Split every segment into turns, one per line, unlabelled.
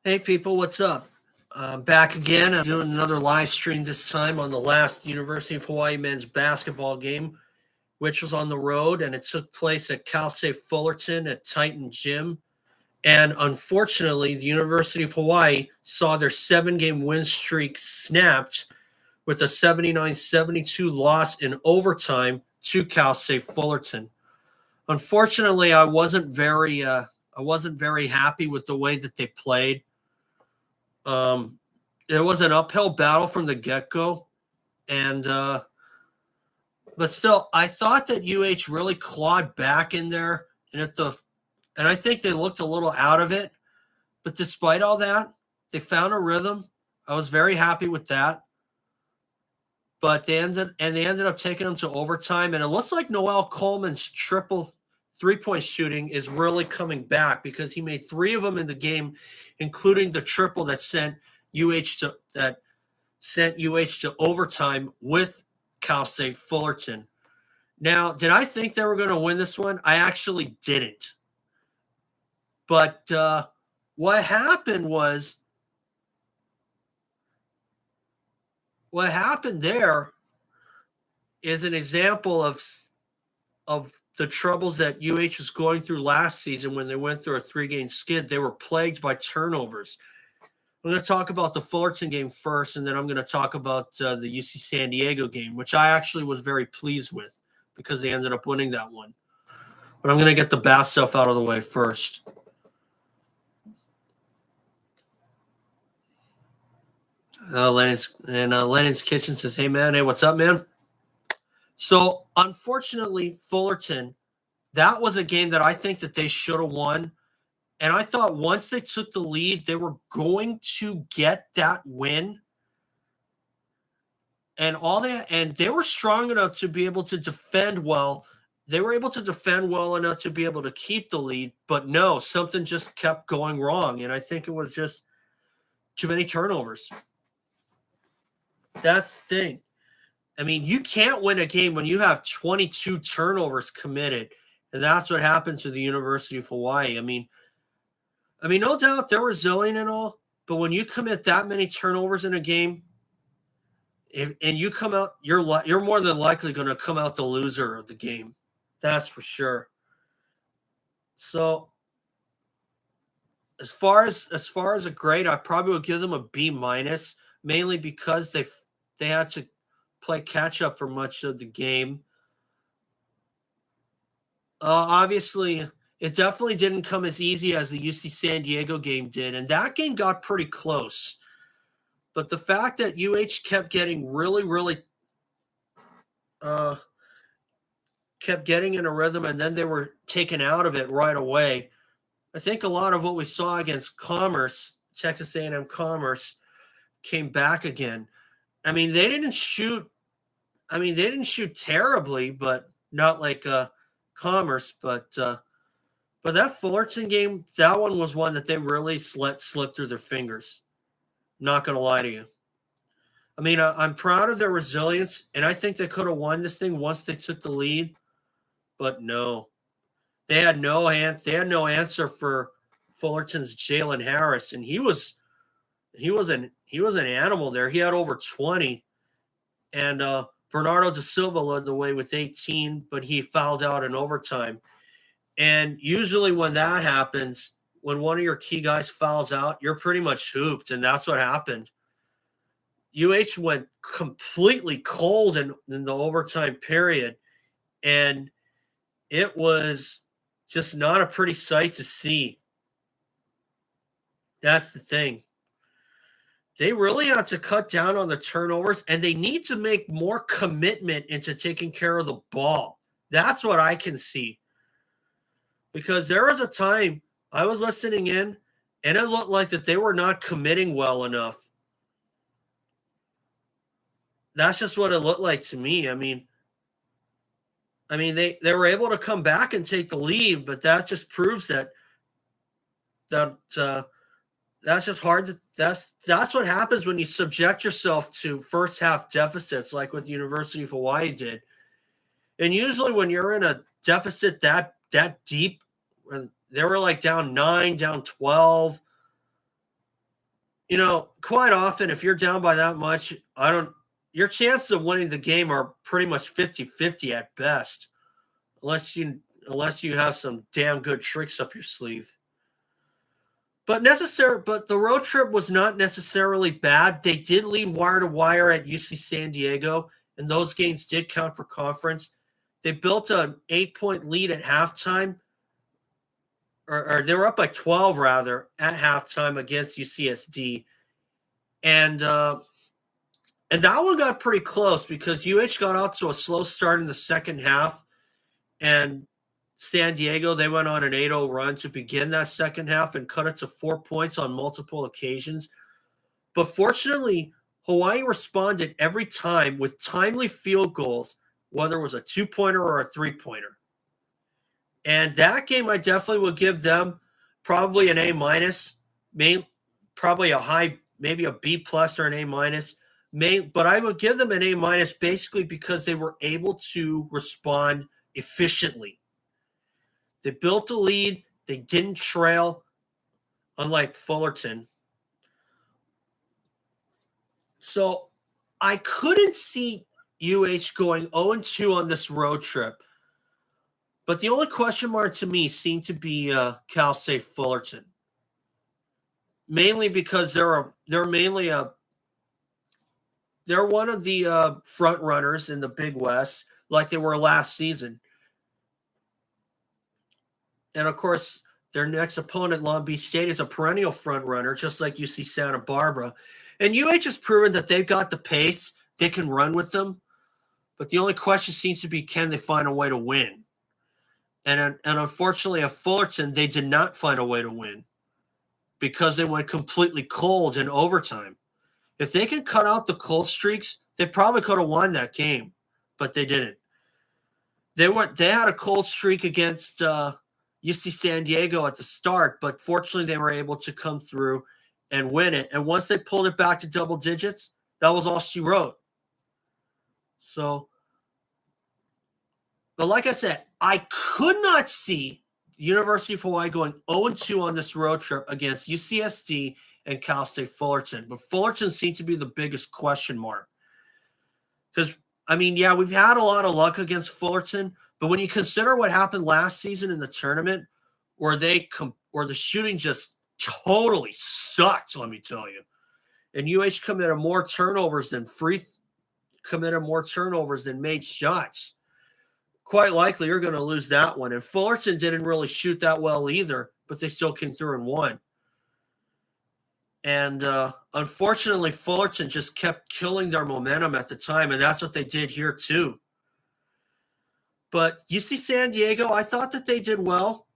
Hey people, what's up? Back again. I'm doing another live stream this time on the last University of Hawaii men's basketball game, which was on the road, and it took place at Cal State Fullerton at Titan Gym. And unfortunately, the University of Hawaii saw their 7 game win streak snapped with a 79-72 loss in overtime to Cal State Fullerton. Unfortunately, I wasn't very happy with the way that they played. Um, it was an uphill battle from the get go, and but still, I thought that UH really clawed back in there, and I think they looked a little out of it. But despite all that, they found a rhythm. I was very happy with that. But they ended up taking them to overtime, and it looks like Noel Coleman's triple 3-point shooting is really coming back because he made 3 of them in the game, including the triple that sent UH to overtime with Cal State Fullerton. Now, did I think they were going to win this one? I actually didn't. But what happened was what happened there is an example of the troubles that UH was going through last season when they went through a 3-game skid. They were plagued by turnovers. I'm going to talk about the Fullerton game first, and then I'm going to talk about the UC San Diego game, which I actually was very pleased with because they ended up winning that one. But I'm going to get the Bass stuff out of the way first. Lennon's Kitchen says, "Hey man, hey, what's up, man?" So unfortunately, Fullerton, that was a game that I think that they should have won. And I thought once they took the lead, they were going to get that win. And they were strong enough to be able to defend well. They were able to defend well enough to be able to keep the lead, but no, something just kept going wrong. And I think it was just too many turnovers. That's the thing. I mean, you can't win a game when you have 22 turnovers committed. And that's what happened to the University of Hawaii. I mean, no doubt they're resilient and all, but when you commit that many turnovers in a game, and you come out, you're more than likely going to come out the loser of the game. That's for sure. So as far as a grade, I probably would give them a B minus, mainly because they had to play catch up for much of the game. Obviously, it definitely didn't come as easy as the UC San Diego game did, and that game got pretty close. But the fact that UH kept getting really, uh, kept getting in a rhythm, and then they were taken out of it right away. I think a lot of what we saw against Commerce, Texas A&M Commerce, came back again. I mean, they didn't shoot. They didn't shoot terribly, but not like Commerce. But that Fullerton game, that one was one that they really let slip through their fingers. Not going to lie to you. I'm proud of their resilience, and I think they could have won this thing once they took the lead. But no, they had no answer for Fullerton's Jalen Harris, and he was an animal there. He had over 20, and Bernardo da Silva led the way with 18, but he fouled out in overtime. And usually when that happens, when one of your key guys fouls out, you're pretty much hooped, and that's what happened. UH went completely cold in the overtime period, and it was just not a pretty sight to see. That's the thing. They really have to cut down on the turnovers, and they need to make more commitment into taking care of the ball. That's what I can see. Because there was a time I was listening in, and it looked like that they were not committing well enough. That's just what it looked like to me. They were able to come back and take the lead, but that just proves that that's just hard. That's what happens when you subject yourself to first half deficits, like what the University of Hawaii did. And usually, when you're in a deficit that deep, they were like down 9, down 12. Quite often, if you're down by that much, your chances of winning the game are pretty much 50-50 at best, unless you have some damn good tricks up your sleeve. But the road trip was not necessarily bad. They did lead wire to wire at UC San Diego, and those games did count for conference. They built an 8-point lead at halftime, or they were up by 12 rather at halftime against UCSD, and that one got pretty close because got out to a slow start in the second half, and San Diego, they went on an 8-0 run to begin that second half and cut it to 4 points on multiple occasions. But fortunately, Hawaii responded every time with timely field goals, whether it was a 2-pointer or a 3-pointer. And that game, I definitely would give them probably an A-, probably a high, maybe a B+ or an A-. But I would give them an A- basically because they were able to respond efficiently. They built a lead. They didn't trail, unlike Fullerton. So I couldn't see UH going 0-2 on this road trip. But the only question mark to me seemed to be Cal State Fullerton. Mainly because they're one of the front runners in the Big West, like they were last season. And of course, their next opponent, Long Beach State, is a perennial front runner, just like UC Santa Barbara. And UH has proven that they've got the pace. They can run with them. But the only question seems to be, can they find a way to win? And unfortunately, at Fullerton, they did not find a way to win because they went completely cold in overtime. If they can cut out the cold streaks, they probably could have won that game, but they didn't. They had a cold streak against UC San Diego at the start, but fortunately they were able to come through and win it. And once they pulled it back to double digits, that was all she wrote. So, but like I said, I could not see the University of Hawaii going 0-2 on this road trip against UCSD and Cal State Fullerton. But Fullerton seemed to be the biggest question mark. Because, we've had a lot of luck against Fullerton, but when you consider what happened last season in the tournament, where the shooting just totally sucked, let me tell you. And UH committed more turnovers than made shots. Quite likely you're going to lose that one. And Fullerton didn't really shoot that well either, but they still came through and won. And unfortunately, Fullerton just kept killing their momentum at the time, and that's what they did here too. But UC San Diego, I thought that they did well.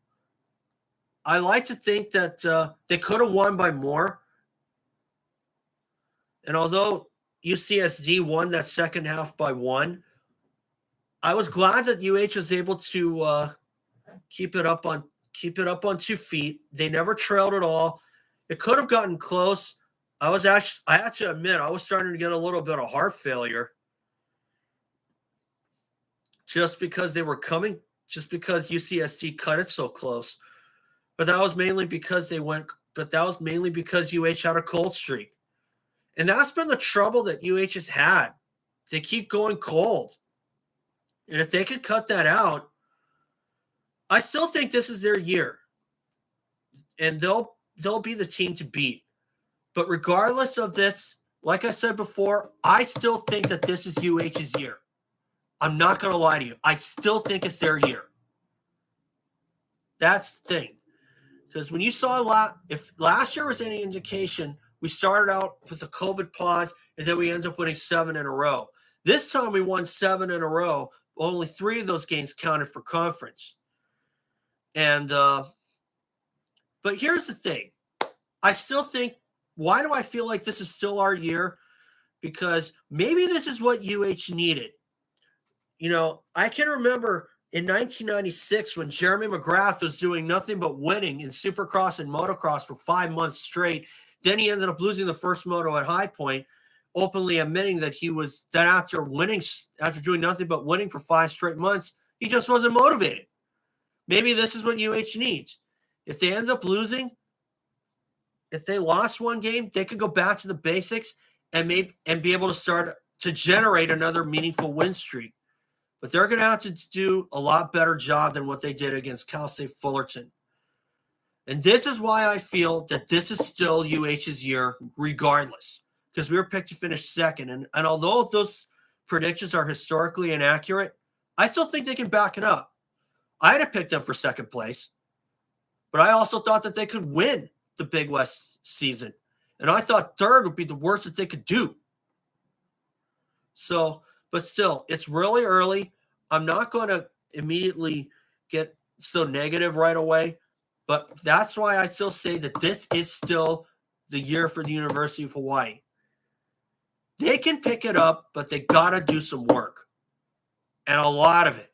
I like to think that they could have won by more. And although UCSD won that second half by 1, I was glad that UH was able to keep it up on 2 feet. They never trailed at all. It could have gotten close. I have to admit, I was starting to get a little bit of heart failure just because UCSD cut it so close. But that was mainly because UH had a cold streak. And that's been the trouble that UH has had. They keep going cold. And if they could cut that out, I still think this is their year. And they'll be the team to beat. But regardless of this, like I said before, I still think that this is UH's year. I'm not going to lie to you. I still think it's their year. That's the thing. Because when you saw if last year was any indication, we started out with a COVID pause, and then we ended up winning 7 in a row. This time we won 7 in a row. Only 3 of those games counted for conference. And but here's the thing. I still think, why do I feel like this is still our year? Because maybe this is what UH needed. I can remember in 1996 when Jeremy McGrath was doing nothing but winning in Supercross and motocross for 5 months straight. Then he ended up losing the first moto at High Point, openly admitting that after doing nothing but winning for 5 straight months, he just wasn't motivated. Maybe this is what UH needs. If they end up losing if they lost one game, they could go back to the basics and be able to start to generate another meaningful win streak. But they're going to have to do a lot better job than what they did against Cal State Fullerton. And this is why I feel that this is still UH's year regardless, because we were picked to finish second. And although those predictions are historically inaccurate, I still think they can back it up. I had to pick them for second place, but I also thought that they could win the Big West season. And I thought third would be the worst that they could do. So, but still, it's really early. I'm not going to immediately get so negative right away, but that's why I still say that this is still the year for the University of Hawaii. They can pick it up, but they got to do some work, and a lot of it.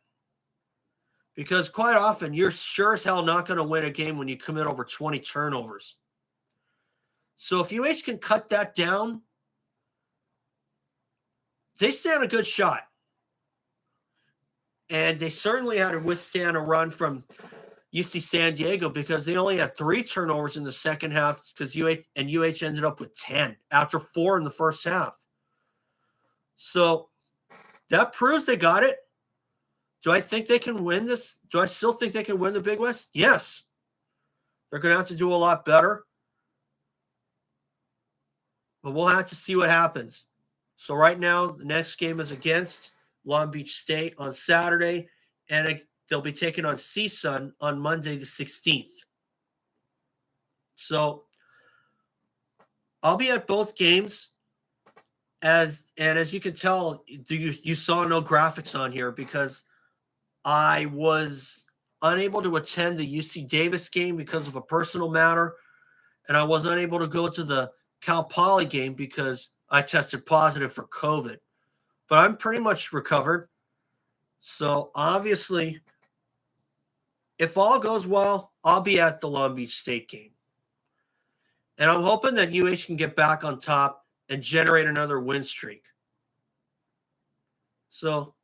Because quite often, you're sure as hell not going to win a game when you commit over 20 turnovers. So if UH can cut that down, they stand a good shot. And they certainly had to withstand a run from UC San Diego because they only had 3 turnovers in the second half because UH ended up with 10 after 4 in the first half. So that proves they got it. Do I think they can win this? Do I still think they can win the Big West? Yes. They're going to have to do a lot better. But we'll have to see what happens. So right now, the next game is against Long Beach State on Saturday, and they'll be taking on CSUN on Monday the 16th. So I'll be at both games. As you can tell, you saw no graphics on here because I was unable to attend the UC Davis game because of a personal matter, and I was unable to go to the Cal Poly game because I tested positive for COVID. But I'm pretty much recovered. So obviously, if all goes well, I'll be at the Long Beach State game. And I'm hoping that UH can get back on top and generate another win streak. So,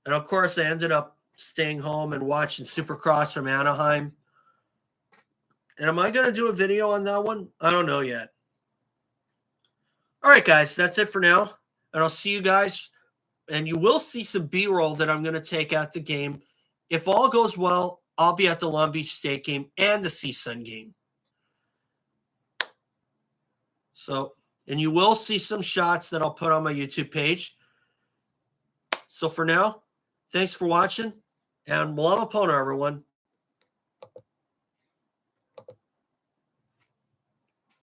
and of course, I ended up staying home and watching Supercross from Anaheim. And am I going to do a video on that one? I don't know yet. All right, guys, that's it for now. And I'll see you guys. And you will see some B-roll that I'm going to take at the game. If all goes well, I'll be at the Long Beach State game and the CSUN game. So, and you will see some shots that I'll put on my YouTube page. So for now, thanks for watching. And Malama Pona, everyone.